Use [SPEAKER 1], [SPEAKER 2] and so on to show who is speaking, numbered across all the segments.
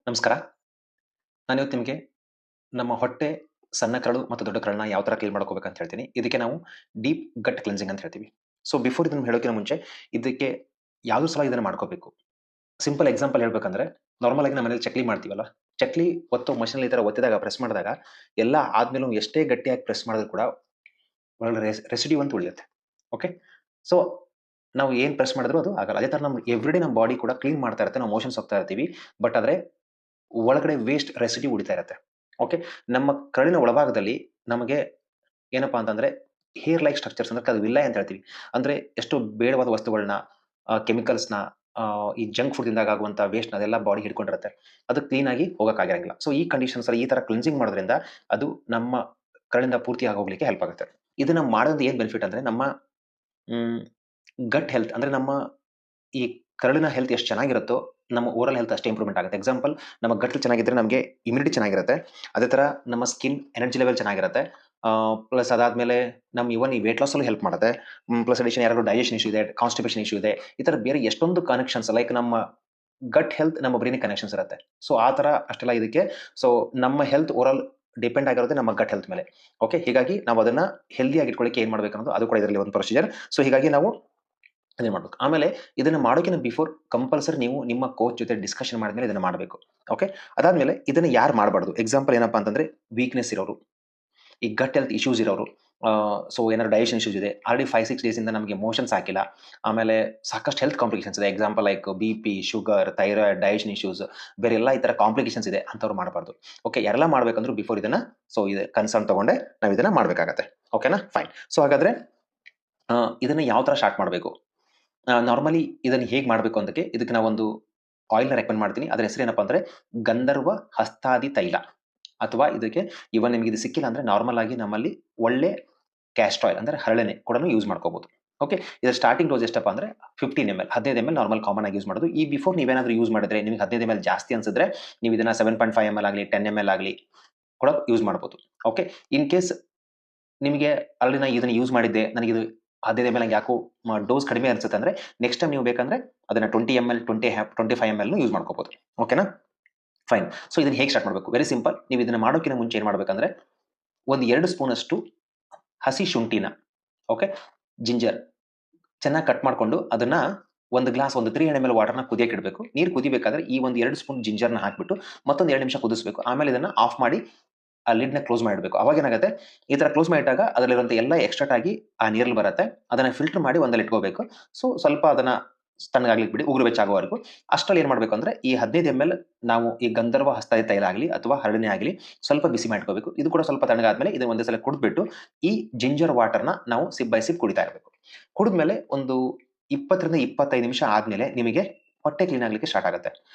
[SPEAKER 1] ನಮಸ್ಕಾರ. ನಾನಿವತ್ತು ನಿಮಗೆ ನಮ್ಮ ಹೊಟ್ಟೆ, ಸಣ್ಣ ಕರಳು ಮತ್ತು ದೊಡ್ಡ ಕರಳನ್ನ ಯಾವ ತರ ಕ್ಲೀನ್ ಮಾಡ್ಕೋಬೇಕಂತ ಹೇಳ್ತೀನಿ. ಇದಕ್ಕೆ ನಾವು ಡೀಪ್ ಗಟ್ ಕ್ಲೆನ್ಸಿಂಗ್ ಅಂತ ಹೇಳ್ತೀವಿ. ಸೊ ಬಿಫೋರ್ ಇದನ್ನ ಹೇಳೋಕ್ಕಿಂತ ಮುಂಚೆ ಇದಕ್ಕೆ ಯಾವ್ದು ಸಲ ಇದನ್ನ ಮಾಡ್ಕೋಬೇಕು. ಸಿಂಪಲ್ ಎಕ್ಸಾಂಪಲ್ ಹೇಳ್ಬೇಕಂದ್ರೆ ನಾರ್ಮಲ್ ಆಗಿ ನಮ್ಮ ಮನೇಲಿ ಚಕ್ಲಿ ಮಾಡ್ತೀವಲ್ಲ, ಚಕ್ಲಿ ಒತ್ತೋ ಮಷೀನ್ ಈ ತರ ಒತ್ತಿದಾಗ ಪ್ರೆಸ್ ಮಾಡಿದಾಗ ಎಲ್ಲ ಆದ್ಮೇಲೂ ಎಷ್ಟೇ ಗಟ್ಟಿಯಾಗಿ ಪ್ರೆಸ್ ಮಾಡಿದ್ರು ಕೂಡ ಒಳಗಡೆ ರೆಸಿಡ್ಯೂ ಅಂತ ಉಳಿಯುತ್ತೆ. ಓಕೆ. ಸೊ ನಾವು ಏನ್ ಪ್ರೆಸ್ ಮಾಡಿದ್ರು ಅದು ಆಗಲ್ಲ. ಅದೇ ತರ ನಮ್ಮ ಎವ್ರಿಡೇ ನಮ್ಮ ಬಾಡಿ ಕೂಡ ಕ್ಲೀನ್ ಮಾಡ್ತಾ ಇರುತ್ತೆ. ನಾವು ಮೋಷನ್ಸ್ ಹೋಗ್ತಾ ಇರ್ತೀವಿ. ಬಟ್ ಆದ್ರೆ ಒಳಗಡೆ ವೇಸ್ಟ್ ರೆಸಿಡ್ಯೂ ಉಳಿತಾ ಇರುತ್ತೆ. ಓಕೆ. ನಮ್ಮ ಕರುಳಿನ ಒಳಭಾಗದಲ್ಲಿ ನಮಗೆ ಏನಪ್ಪಾ ಅಂತಂದ್ರೆ ಹೇರ್ ಲೈಕ್ ಸ್ಟ್ರಕ್ಚರ್ಸ್ ಅಂದ್ರೆ ಅದು ವಿಲ್ಲೈ ಅಂತ ಹೇಳ್ತೀವಿ. ಅಂದ್ರೆ ಎಷ್ಟು ಬೇಡವಾದ ವಸ್ತುಗಳನ್ನ, ಕೆಮಿಕಲ್ಸ್ನ, ಈ ಜಂಕ್ ಫುಡ್ ಇಂದಾಗ ಆಗುವಂತ ವೇಸ್ಟ್ ಅದೆಲ್ಲ ಬಾಡಿ ಹಿಡ್ಕೊಂಡಿರುತ್ತೆ. ಅದು ಕ್ಲೀನ್ ಆಗಿ ಹೋಗಕ್ಕಾಗಿರಂಗಿಲ್ಲ. ಸೊ ಈ ಕಂಡೀಷನ್ಸ್ ಅಲ್ಲಿ ಈ ತರ ಕ್ಲಿನ್ಸಿಂಗ್ ಮಾಡೋದ್ರಿಂದ ಅದು ನಮ್ಮ ಕರುಳಿಂದ ಪೂರ್ತಿ ಆಗೋಗ್ಲಿಕ್ಕೆ ಹೆಲ್ಪ್ ಆಗುತ್ತೆ. ಇದನ್ನ ಮಾಡೋದ್ರಿಂದ ಏನ್ ಬೆನಿಫಿಟ್ ಅಂದ್ರೆ ನಮ್ಮ ಗಟ್ ಹೆಲ್ತ್ ಅಂದ್ರೆ ನಮ್ಮ ಈ ಕರುಳಿನ ಹೆಲ್ತ್ ಎಷ್ಟು ಚೆನ್ನಾಗಿರುತ್ತೋ ನಮ್ಮ ಓರಲ್ ಹೆಲ್ತ್ ಅಷ್ಟೇ ಇಂಪ್ರೂವ್ಮೆಂಟ್ ಆಗುತ್ತೆ. ಎಕ್ಸಾಂಪಲ್, ನಮ್ಮ ಗಟ್ ಚೆನ್ನಾಗಿದ್ರೆ ನಮಗೆ ಇಮ್ಯುನಿಟಿ ಚೆನ್ನಾಗಿರುತ್ತೆ. ಅದೇ ತರ ನಮ್ಮ ಸ್ಕಿನ್ ಎನರ್ಜಿ ಲೆವೆಲ್ ಚೆನ್ನಾಗಿರುತ್ತೆ. ಪ್ಲಸ್ ಅದಾದ್ಮೇಲೆ ನಮ್ಮ ಇವನ್ ಈ ವೇಟ್ ಲಾಸ್ ಅಲ್ಲೂ ಹೆಲ್ಪ್ ಮಾಡುತ್ತೆ. ಪ್ಲಸ್ ಅಡಿಷನ್ ಯಾರು ಡೈಜೆಷನ್ ಇಶ್ಯೂ ಇದೆ, ಕಾನ್ಸ್ಟಿಪೇಷನ್ ಇಶ್ಯೂ ಇದೆ, ಈ ತರ ಬೇರೆ ಎಷ್ಟೊಂದು ಕನೆಕ್ಷನ್ಸ್ ಲೈಕ್ ನಮ್ಮ ಗಟ್ ಹೆಲ್ತ್ ನಮ್ಮ ಬ್ರೈನ್ ಕನೆಕ್ಷನ್ಸ್ ಇರುತ್ತೆ. ಸೊ ಆ ತರ ಅಷ್ಟೆಲ್ಲ ಇದಕ್ಕೆ. ಸೊ ನಮ್ಮ ಹೆಲ್ತ್ ಓರಲ್ ಡಿಪೆಂಡ್ ಆಗಿರೋದು ನಮ್ಮ ಗಟ್ ಹೆಲ್ತ್ ಮೇಲೆ. ಓಕೆ. ಹೀಗಾಗಿ ನಾವು ಅದನ್ನ ಹೆಲ್ದಿ ಆಗಿ ಇಟ್ಕೊಳ್ಳಿಕ್ಕೆ ಏನ್ ಮಾಡ್ಬೇಕು ಅನ್ನೋದು ಅದು ಕೂಡ ಇದರಲ್ಲಿ ಒಂದು ಪ್ರೊಸೀಜರ್. ಸೊ ಹೀಗಾಗಿ ನಾವು ಅದೇನ್ ಮಾಡ್ಬೇಕು. ಆಮೇಲೆ ಇದನ್ನ ಮಾಡೋಕಿನ ಬಿಫೋರ್ ಕಂಪಲ್ಸರಿ ನೀವು ನಿಮ್ಮ ಕೋಚ್ ಜೊತೆ ಡಿಸ್ಕಷನ್ ಮಾಡಿದ್ಮೇಲೆ ಇದನ್ನ ಮಾಡಬೇಕು. ಓಕೆ. ಅದಾದ್ಮೇಲೆ ಇದನ್ನ ಯಾರು ಮಾಡಬಾರ್ದು. ಎಕ್ಸಾಂಪಲ್ ಏನಪ್ಪಾ ಅಂತಂದ್ರೆ ವೀಕ್ನೆಸ್ ಇರೋರು, ಈ ಗಟ್ ಹೆಲ್ತ್ ಇಶ್ಯೂಸ್ ಇರೋರು, ಸೊ ಏನಾದ್ರು ಡೈಜೆಷನ್ ಇಶ್ಯೂಸ್ ಇದೆ, ಆಲ್ರೆಡಿ 5-6 ಡೇಸ್ ಇಂದ ನಮಗೆ ಮೋಷನ್ಸ್ ಹಾಕಿಲ್ಲ, ಆಮೇಲೆ ಸಾಕಷ್ಟು ಹೆಲ್ತ್ ಕಾಂಪ್ಲಿಕೇಶನ್ಸ್ ಇದೆ. Example like BP, sugar, thyroid, digestion issues, ಬೇರೆ ಎಲ್ಲ ಈ ತರ ಕಾಂಪ್ಲಿಕೇಶನ್ಸ್ ಇದೆ ಅಂತವ್ರು ಮಾಡಬಾರ್ದು. ಓಕೆ. ಯಾರೆಲ್ಲ ಮಾಡ್ಬೇಕಂದ್ರೂ ಬಿಫೋರ್ ಇದನ್ನ ಸೊ ಇದು ಕನ್ಸರ್ನ್ ತಗೊಂಡೆ ನಾವು ಇದನ್ನ ಮಾಡ್ಬೇಕಾಗತ್ತೆ. ಓಕೆನಾ, ಫೈನ್. ಸೊ ಹಾಗಾದ್ರೆ ಇದನ್ನ ಯಾವ ತರ ಸ್ಟಾರ್ಟ್ ಮಾಡಬೇಕು. ನಾರ್ಮಲಿ ಇದನ್ನ ಹೇಗೆ ಮಾಡಬೇಕು ಅಂತಕ್ಕೆ ಇದಕ್ಕೆ ನಾವೊಂದು ಆಯಿಲ್ನ ರೆಕಮೆಂಡ್ ಮಾಡ್ತೀನಿ. ಅದ್ರ ಹೆಸರು ಏನಪ್ಪಾ ಅಂದ್ರೆ ಗಂಧರ್ವ ಹಸ್ತಾದಿ ತೈಲ. ಅಥವಾ ಇದಕ್ಕೆ ಇವನ್ ನಿಮ್ಗೆ ಇದು ಸಿಕ್ಕಿಲ್ಲ ಅಂದ್ರೆ ನಾರ್ಮಲ್ ಆಗಿ ನಮ್ಮಲ್ಲಿ ಒಳ್ಳೆ ಕ್ಯಾಸ್ಟರ್ ಆಯಿಲ್ ಅಂದ್ರೆ ಹರಳೆಣ್ಣೆ ಕೂಡ ಯೂಸ್ ಮಾಡ್ಕೋಬಹುದು. ಓಕೆ. ಇದರ ಸ್ಟಾರ್ಟಿಂಗ್ ಡೋಸ್ ಎಷ್ಟಪ್ಪ ಅಂದ್ರೆ 15 ml, 15 ml ನಾರ್ಮಲ್ ಕಾಮನ್ ಆಗಿ ಯೂಸ್ ಮಾಡೋದು. ಈ ಬಿಫೋರ್ ನೀವೇನಾದ್ರೂ ಯೂಸ್ ಮಾಡಿದ್ರೆ ನಿಮ್ಗೆ 15 ml ಜಾಸ್ತಿ ಅನ್ಸಿದ್ರೆ ನೀವು ಇದನ್ನ 7.5 ml ಆಗಲಿ 10 ml ಆಗಲಿ ಕೂಡ ಯೂಸ್ ಮಾಡಬಹುದು. ಓಕೆ. ಇನ್ ಕೇಸ್ ನಿಮಗೆ ಆಲ್ರೆಡಿ ನಾನು ಇದನ್ನ ಯೂಸ್ ಮಾಡಿದ್ದೆ, ನನಗೆ ಇದು 15 ml ಯಾಕೋ ಡೋಸ್ ಕಡಿಮೆ ಅನ್ಸುತ್ತೆ ಅಂದ್ರೆ ನೆಕ್ಸ್ಟ್ ಟೈಮ್ ನೀವು ಬೇಕಂದ್ರೆ ಅದನ್ನ 20 ml 25 ml ಯೂಸ್ ಮಾಡ್ಕೋಬಹುದು. ಓಕೆನಾ, ಫೈನ್. ಸೊ ಇದನ್ನ ಹೇಗೆ ಸ್ಟಾರ್ಟ್ ಮಾಡಬೇಕು. Very simple. ನೀವು ಇದನ್ನ ಮಾಡೋಕ್ಕಿಂತ ಮುಂಚೆ ಏನ್ ಮಾಡ್ಬೇಕಂದ್ರೆ ಒಂದು 2 ಸ್ಪೂನ್ ಅಷ್ಟು ಹಸಿ ಶುಂಠಿನ, ಓಕೆ, ಜಿಂಜರ್ ಚೆನ್ನಾಗಿ ಕಟ್ ಮಾಡ್ಕೊಂಡು ಅದನ್ನ ಒಂದು ಗ್ಲಾಸ್ ಒಂದು 300 ml ವಾಟರ್ನ ಕುದಿಯಕ್ಕೆ ಇಡಬೇಕು. ನೀರು ಕುದಿಬೇಕಾದ್ರೆ ಈ ಒಂದು 2 ಸ್ಪೂನ್ ಜಿಂಜರ್ನ ಹಾಕ್ಬಿಟ್ಟು ಮತ್ತೊಂದು 2 ನಿಮಿಷ ಕುದಿಸಬೇಕು. ಆಮೇಲೆ ಇದನ್ನ ಆಫ್ ಮಾಡಿ ಆ ಲಿಡ್ನ ಕ್ಲೋಸ್ ಮಾಡಿಡಬೇಕು. ಅವಾಗ ಏನಾಗುತ್ತೆ, ಈ ತರ ಕ್ಲೋಸ್ ಮಾಡಿಟ್ಟಾಗ ಅದರಲ್ಲಿರುವಂತ ಎಲ್ಲ ಎಕ್ಸ್ಟ್ರಾಕ್ಟ್ ಆಗಿ ಆ ನೀರಲ್ಲಿ ಬರುತ್ತೆ. ಅದನ್ನ ಫಿಲ್ಟರ್ ಮಾಡಿ ಒಂದಲ್ಲಿ ಇಟ್ಕೋಬೇಕು. ಸೊ ಸ್ವಲ್ಪ ಅದನ್ನ ತಣ್ಣಗಾಗ್ಲಿಕ್ಕೆ ಬಿಡಿ, ಉಗುರು ಬೆಚ್ಚಾಗೋವರೆಗೂ. ಅಷ್ಟರಲ್ಲಿ ಏನ್ ಮಾಡ್ಬೇಕು ಅಂದ್ರೆ ಈ 15 ml ನಾವು ಈ ಗಂಧರ್ವ ಹಸ್ತಾದಿ ತೈಲ ಆಗಲಿ ಅಥವಾ ಹರಳೆಣ್ಣೆ ಆಗಲಿ ಸ್ವಲ್ಪ ಬಿಸಿ ಮಾಡ್ಕೋಬೇಕು. ಇದು ಕೂಡ ಸ್ವಲ್ಪ ತಣ್ಣಗಾದ್ಮೇಲೆ ಇದನ್ನ ಒಂದೇ ಸಲ ಕುಡಿದ್ಬಿಟ್ಟು ಈ ಜಿಂಜರ್ ವಾಟರ್ನ ನಾವು ಸಿಪ್ ಬೈ ಸಿಪ್ ಕುಡಿತಾ ಇರಬೇಕು. ಕುಡಿದ್ಮೇಲೆ ಒಂದು 20-25 ನಿಮಿಷ ಆದ್ಮೇಲೆ ನಿಮಗೆ ಹೊಟ್ಟೆ ಕ್ಲೀನ್ ಆಗ್ಲಿಕ್ಕೆ ಸ್ಟಾರ್ಟ್ ಆಗುತ್ತೆ.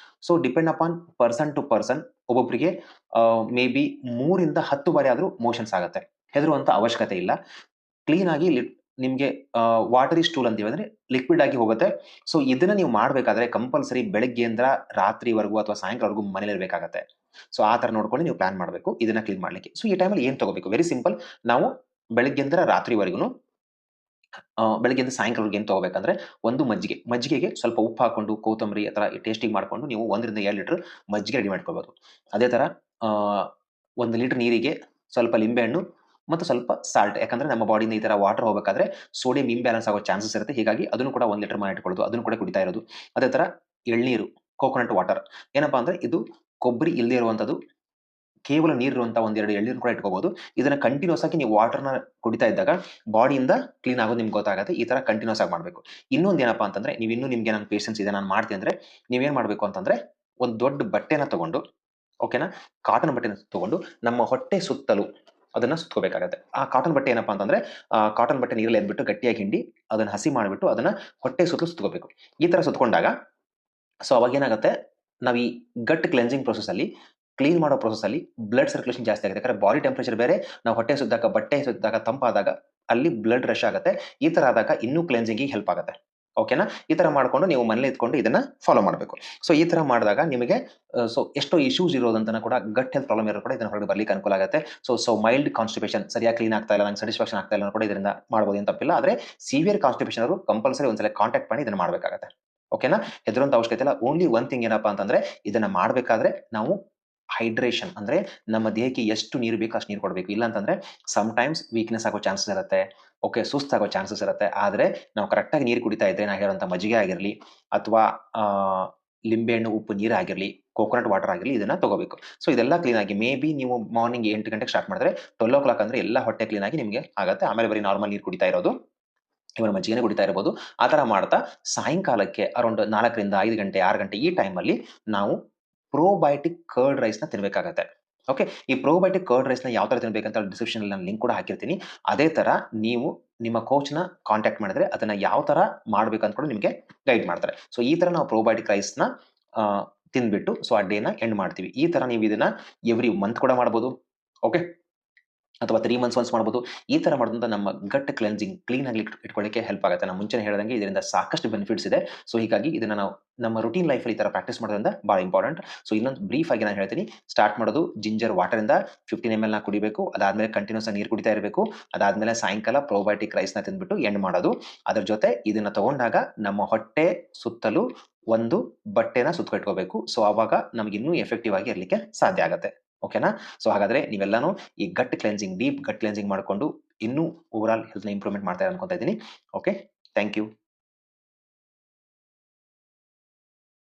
[SPEAKER 1] So depend upon person to person. ಒಬ್ಬೊಬ್ಬರಿಗೆ ಮೇ ಬಿ 3-10 ಬಾರಿ ಆದ್ರೂ ಮೋಷನ್ಸ್ ಆಗುತ್ತೆ. ಹೆದರುವಂತ ಅವಶ್ಯಕತೆ ಇಲ್ಲ. ಕ್ಲೀನ್ ಆಗಿ ನಿಮ್ಗೆ ವಾಟರಿ ಸ್ಟೂಲ್ ಅಂತೀವಿ, ಅಂದ್ರೆ ಲಿಕ್ವಿಡ್ ಆಗಿ ಹೋಗುತ್ತೆ. ಸೊ ಇದನ್ನ ನೀವು ಮಾಡ್ಬೇಕಾದ್ರೆ ಕಂಪಲ್ಸರಿ ಬೆಳಗ್ಗೆಯಿಂದ ರಾತ್ರಿವರೆಗೂ ಅಥವಾ ಸಾಯಂಕಾಲವರೆಗೂ ಮನೇಲಿ ಇರಬೇಕಾಗತ್ತೆ. ಸೊ ಆ ತರ ನೋಡ್ಕೊಂಡು ನೀವು ಪ್ಲಾನ್ ಮಾಡಬೇಕು ಇದನ್ನ ಕ್ಲೀನ್ ಮಾಡ್ಲಿಕ್ಕೆ. ಸೊ ಈ ಟೈಮಲ್ಲಿ ಏನ್ ತಗೋಬೇಕು, ವೆರಿ ಸಿಂಪಲ್. ನಾವು ಬೆಳಗ್ಗೆಯಿಂದ ರಾತ್ರಿವರೆಗೂ ಬೆಳಗ್ಗೆಯಿಂದ ಸಾಯಂಕಾಲವರೆಗೆ ಏನ್ ತಗೋಬೇಕಂದ್ರೆ ಒಂದು ಮಜ್ಜಿಗೆಗೆ ಸ್ವಲ್ಪ ಉಪ್ಪು ಹಾಕೊಂಡು ಕೊತ್ತಂಬರಿ ಆ ತರ ಟೇಸ್ಟಿಂಗ್ ಮಾಡ್ಕೊಂಡು ನೀವು 1-2 ಲೀಟರ್ ಮಜ್ಜಿಗೆ ರೆಡಿ ಮಾಡ್ಕೋಬಹುದು. ಅದೇ ತರ 1 ಲೀಟರ್ ನೀರಿಗೆ ಸ್ವಲ್ಪ ಲಿಂಬೆಹಣ್ಣು ಮತ್ತು ಸ್ವಲ್ಪ ಸಾಲ್ಟ್. ಯಾಕಂದ್ರೆ ನಮ್ಮ ಬಾಡಿಯಿಂದ ಈ ತರ ವಾಟರ್ ಹೋಗಬೇಕಾದ್ರೆ ಸೋಡಿಯಂ ಇಂಬ್ಯಾಲೆನ್ಸ್ ಆಗೋ ಚಾನ್ಸಸ್ ಇರುತ್ತೆ. ಹೀಗಾಗಿ ಅದನ್ನು ಕೂಡ 1 ಲೀಟರ್ ಮಾಡಿಟ್ಕೊಳ್ಳೋದು, ಅದನ್ನು ಕೂಡ ಕುಡಿತಾ ಇರೋದು. ಅದೇ ತರ ಎಳ್ನೀರು, ಕೋಕೋನಟ್ ವಾಟರ್. ಏನಪ್ಪಾ ಅಂದ್ರೆ ಇದು ಕೊಬ್ಬರಿ ಇಲ್ಲದೆ ಇರುವಂತದ್ದು, ಕೇವಲ ನೀರಿರುವಂತ 1-2 ಎಳ್ನೀರು ಕೂಡ ಇಟ್ಕೋಬಹುದು. ಇದನ್ನ ಕಂಟಿನ್ಯೂಸ್ ಆಗಿ ನೀವು ವಾಟರ್ನ ಕುಡಿತಾ ಇದ್ದಾಗ ಬಾಡಿಯಿಂದ ಕ್ಲೀನ್ ಆಗೋದು ನಿಮ್ಗೆ ಗೊತ್ತಾಗುತ್ತೆ. ಈ ತರ ಕಂಟಿನ್ಯೂಸ್ ಆಗಿ ಮಾಡಬೇಕು. ಇನ್ನೊಂದು ಏನಪ್ಪಾ ಅಂತಂದ್ರೆ ನೀವು ಇನ್ನೂ ನಿಮ್ಗೆ ನನ್ನ ಪೇಷನ್ಸ್ ಇದೆ, ನಾನು ಮಾಡ್ತೀನಿ ಅಂದ್ರೆ ನೀವೇನ್ ಮಾಡ್ಬೇಕು ಅಂತಂದ್ರೆ ಒಂದು ದೊಡ್ಡ ಬಟ್ಟೆನ ತಗೊಂಡು, ಓಕೆನಾ, ಕಾಟನ್ ಬಟ್ಟೆನ ತಗೊಂಡು ನಮ್ಮ ಹೊಟ್ಟೆ ಸುತ್ತಲೂ ಅದನ್ನ ಸುತ್ಕೋಬೇಕಾಗತ್ತೆ. ಆ ಕಾಟನ್ ಬಟ್ಟೆ ಏನಪ್ಪಾ ಅಂತಂದ್ರೆ ಕಾಟನ್ ಬಟ್ಟೆ ನೀರಲ್ಲಿ ಎದ್ಬಿಟ್ಟು ಗಟ್ಟಿಯಾಗಿ ಹಿಂಡಿ ಅದನ್ನ ಹಸಿ ಮಾಡಿಬಿಟ್ಟು ಅದನ್ನ ಹೊಟ್ಟೆ ಸುತ್ತಲೂ ಸುತ್ಕೋಬೇಕು. ಈ ತರ ಸುತ್ಕೊಂಡಾಗ ಸೊ ಅವಾಗ ಏನಾಗುತ್ತೆ, ನಾವು ಈ ಗಟ್ ಕ್ಲೆನ್ಸಿಂಗ್ ಪ್ರೊಸೆಸ್ ಅಲ್ಲಿ, ಕ್ಲೀನ್ ಮಾಡೋ ಪ್ರೊಸೆಸ್ ಅಲ್ಲಿ ಬ್ಲಡ್ ಸರ್ಕ್ಯುಲೇಷನ್ ಜಾಸ್ತಿ ಆಗುತ್ತೆ. ಯಾಕಂದ್ರೆ ಬಾಡಿ ಟೆಂಪರೇಚರ್ ಬೇರೆ, ನಾವು ಹೊಟ್ಟೆ ಸುದ್ದಾಗ ಬಟ್ಟೆ ಸುದ್ದಾಗ ತಂಪಾದಾಗ ಅಲ್ಲಿ ಬ್ಲಡ್ ರಶ್ ಆಗುತ್ತೆ. ಈ ತರ ಆದಾಗ ಇನ್ನೂ ಕ್ಲೆನ್ಸಿಂಗ್ ಹೆಲ್ಪ್ ಆಗುತ್ತೆ. ಓಕೆನಾ, ಈ ತರ ಮಾಡ್ಕೊಂಡು ನೀವು ಮನೇಲಿ ಇದ್ಕೊಂಡು ಇದನ್ನ ಫಾಲೋ ಮಾಡಬೇಕು. ಸೊ ಈ ತರ ಮಾಡಿದಾಗ ನಿಮಗೆ ಸೊ ಎಷ್ಟೋ ಇಶ್ಯೂಸ್ ಇರೋದಂತ ಕೂಡ, ಗಟ್ ಹೆಲ್ತ್ ಪ್ರಾಬ್ಲಮ್ ಇರೋ ಕೂಡ ಇದನ್ನ ಹೊರಗೆ ಬರ್ಲಿಕ್ಕೆ ಅನುಕೂಲ ಆಗುತ್ತೆ. ಸೊ ಮೈಲ್ಡ್ ಕಾನ್ಸ್ಟಿಪೇಷನ್, ಸರಿಯಾಗಿ ಕ್ಲೀನ್ ಆಗ್ತಾ ಇಲ್ಲ, ನಂಗೆ ಸ್ಯಾಟಿಸ್ಫ್ಯಾಕ್ಷನ್ ಆಗ್ತಾ ಇಲ್ಲ ಕೂಡ ಇದರಿಂದ ಮಾಡ್ಬೋದು, ಏನು ತಪ್ಪಿಲ್ಲ. ಆದ್ರೆ ಸಿವಿಯರ್ ಕಾನ್ಸ್ಟಿಪೇಷನ್ ಅವರು ಕಂಪಲ್ಸರಿ ಒಂದ್ಸಲ ಕಾಂಟ್ಯಾಕ್ಟ್ ಮಾಡಿ ಇದನ್ನ ಮಾಡಬೇಕಾಗುತ್ತೆ. ಓಕೆನಾ? ಹೆದರುವಂತ ಅವಶ್ಯಕತೆ ಇಲ್ಲ. ಓನ್ಲಿ ಒನ್ ಥಿಂಗ್ ಏನಪ್ಪಾ ಅಂತಂದ್ರೆ ಇದನ್ನ ಮಾಡ್ಬೇಕಾದ್ರೆ ನಾವು ಹೈಡ್ರೇಷನ್ ಅಂದ್ರೆ ನಮ್ಮ ದೇಹಕ್ಕೆ ಎಷ್ಟು ನೀರು ಬೇಕೋ ಅಷ್ಟು ನೀರು ಕೊಡಬೇಕು. ಇಲ್ಲ ಅಂತಂದ್ರೆ ಟೈಮ್ಸ್ ವೀಕ್ನೆಸ್ ಆಗೋ ಚಾನ್ಸಸ್ ಇರುತ್ತೆ. ಓಕೆ, ಸುಸ್ತಾಗೋ ಚಾನ್ಸಸ್ ಇರುತ್ತೆ. ಆದ್ರೆ ನಾವು ಕರೆಕ್ಟಾಗಿ ನೀರು ಕುಡಿತಾ ಇದ್ರೆ ನಾ ಹೇಳುವಂತ ಮಜ್ಜಿಗೆ ಆಗಿರಲಿ ಅಥವಾ ಲಿಂಬೆಹಣ್ಣು ಉಪ್ಪು ನೀರು ಆಗಿರಲಿ, ಕೋಕೋನಟ್ ವಾಟರ್ ಆಗಿರಲಿ, ಇದನ್ನ ತಗೋಬೇಕು. ಸೊ ಇದೆಲ್ಲ ಕ್ಲೀನ್ ಆಗಿ ಮೇ ಬಿ ನೀವು ಮಾರ್ನಿಂಗ್ 8 ಗಂಟೆಗೆ ಸ್ಟಾರ್ಟ್ ಮಾಡಿದ್ರೆ 12 ಅಂದ್ರೆ ಎಲ್ಲ ಹೊಟ್ಟೆ ಕ್ಲೀನ್ ಆಗಿ ನಿಮಗೆ ಆಗುತ್ತೆ. ಆಮೇಲೆ ಬರೀ ನಾರ್ಮಲ್ ನೀರು ಕುಡಿತಾ ಇರೋದು, ಇವನ್ ಮಜ್ಜಿಗೆನೇ ಕುಡಿತಾ ಇರಬಹುದು. ಆ ತರ ಮಾಡ್ತಾ ಸಾಯಂಕಾಲಕ್ಕೆ ಅರೌಂಡ್ 4ರಿಂದ 5 ಗಂಟೆ 6 ಗಂಟೆ ಈ ಟೈಮಲ್ಲಿ ನಾವು ಪ್ರೋಬಯೋಟಿಕ್ ಕರ್ಡ್ ರೈಸ್‌ನ ತಿನ್ಬೇಕಾಗತ್ತೆ. ಓಕೆ. ಈ ಪ್ರೋಬಯೋಟಿಕ್ ಕರ್ಡ್ ರೈಸ್‌ನ ಯಾವ ತರ ತಿನ್ಬೇಕಂತ ಡಿಸ್ಕ್ರಿಪ್ಷನ್‌ನಲ್ಲಿ ನಾನು ಲಿಂಕ್ ಕೂಡ ಹಾಕಿರ್ತೀನಿ. ಅದೇ ತರ ನೀವು ನಿಮ್ಮ ಕೋಚ್‌ನ ಕಾಂಟ್ಯಾಕ್ಟ್ ಮಾಡಿದ್ರೆ ಅದನ್ನ ಯಾವ ತರ ಮಾಡ್ಬೇಕಂತ ಕೂಡ ನಿಮಗೆ ಗೈಡ್ ಮಾಡ್ತಾರೆ. ಸೊ ಈ ತರ ನಾವು ಪ್ರೋಬಯೋಟಿಕ್ ರೈಸ್‌ನ ತಿಂದ್ಬಿಟ್ಟು ಸೊ ಆ ಡೇನ ಎಂಡ್ ಮಾಡ್ತೀವಿ. ಈ ತರ ನೀವು ಇದನ್ನ ಎವ್ರಿ ಮಂತ್ ಕೂಡ ಮಾಡಬಹುದು. ಓಕೆ. ಅಥವಾ 3 ಮಂತ್ಸ್ ಒನ್ಸ್ ಮಾಡಬಹುದು. ಈ ತರ ಮಾಡೋದ್ರಿಂದ ನಮ್ಮ ಗಟ್ ಕ್ಲೆನ್ಸಿಂಗ್ ಕ್ಲೀನ್ ಆಗಿ ಇಟ್ಕೊಳ್ಳಿಕ್ಕೆ ಹೆಲ್ಪ್ ಆಗುತ್ತೆ. ನಾನು ಮುಂಚೆನೇ ಹೇಳ್ದಂಗೆ ಇದರಿಂದ ಸಾಕಷ್ಟು ಬೆನಿಫಿಟ್ಸ್ ಇದೆ. ಸೊ ಹೀಗಾಗಿ ಇದನ್ನ ನಾವು ನಮ್ಮ ರೂಟೀನ್ ಲೈಫಲ್ಲಿ ಈ ತರ ಪ್ರಾಕ್ಟೀಸ್ ಮಾಡೋದ್ರಿಂದ ಬಹಳ ಇಂಪಾರ್ಟೆಂಟ್. ಸೊ ಇನ್ನೊಂದು ಬ್ರೀಫ್ ಆಗಿ ನಾನು ಹೇಳ್ತೀನಿ. ಸ್ಟಾರ್ಟ್ ಮಾಡೋದು ಜಿಂಜರ್ ವಾಟರ್ ಇಂದ 15 ml ನ ಕುಡಿಬೇಕು. ಅದಾದ್ಮೇಲೆ ಕಂಟಿನ್ಯೂಸ್ ಆಗಿ ನೀರು ಕುಡಿತಾ ಇರಬೇಕು. ಅದಾದ್ಮೇಲೆ ಸಾಯಂಕಾಲ ಪ್ರೋಬಯೋಟಿಕ್ ರೈಸ್‌ನ ತಿಂದ್ಬಿಟ್ಟು ಎಂಡ್ ಮಾಡೋದು. ಅದರ ಜೊತೆ ಇದನ್ನ ತಗೊಂಡಾಗ ನಮ್ಮ ಹೊಟ್ಟೆ ಸುತ್ತಲೂ ಒಂದು ಬಟ್ಟೆನ ಸುತ್ತಕಟ್ಕೋಬೇಕು. ಸೊ ಅವಾಗ ನಮ್ಗೆ ಇನ್ನೂ ಎಫೆಕ್ಟಿವ್ ಆಗಿ ಇರ್ಲಿಕ್ಕೆ ಸಾಧ್ಯ ಆಗುತ್ತೆ. ಓಕೆನಾ? ಸೊ ಹಾಗಾದ್ರೆ ನೀವೆಲ್ಲಾನು ಈ gut cleansing, deep gut cleansing ಮಾಡ್ಕೊಂಡು ಇನ್ನೂ ಓವರ್ ಆಲ್ ಹೆಲ್ತ್‌ನ ಇಂಪ್ರೂವ್‌ಮೆಂಟ್ ಮಾಡ್ತಾರೆ ಅನ್ಕೊಂತಾ ಇದ್ದೀನಿ. ಓಕೆ. Thank you.